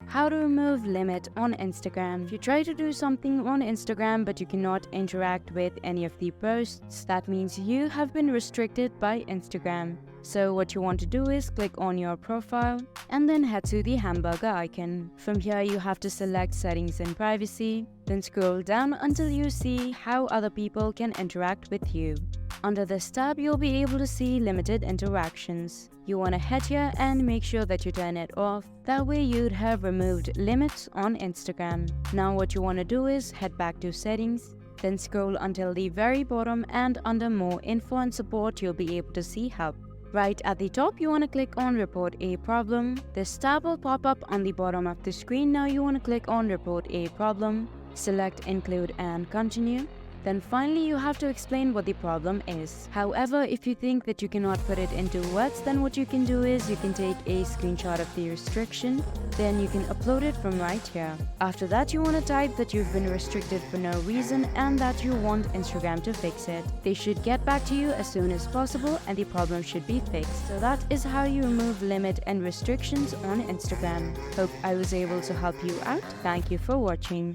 How to remove limit on Instagram. If you try to do something on Instagram but you cannot interact with any of the posts, that means you have been restricted by Instagram. So what you want to do is click on your profile and then head to the hamburger icon. From here you have to select settings and privacy, then scroll down until you see how other people can interact with you. Under this tab, you'll be able to see limited interactions. You want to head here and make sure that you turn it off. That way you'd have removed limits on Instagram. Now what you want to do is head back to settings, then scroll until the very bottom, and under more info and support you'll be able to see help. Right at the top, you want to click on report a problem. This tab will pop up on the bottom of the screen. Now you want to click on report a problem, select include and continue. Then finally you have to explain what the problem is. However, if you think that you cannot put it into words, then what you can do is you can take a screenshot of the restriction, then you can upload it from right here. After that, you want to type that you've been restricted for no reason and that you want Instagram to fix it. They should get back to you as soon as possible and the problem should be fixed. So that is how you remove limit and restrictions on Instagram. Hope I was able to help you out. Thank you for watching.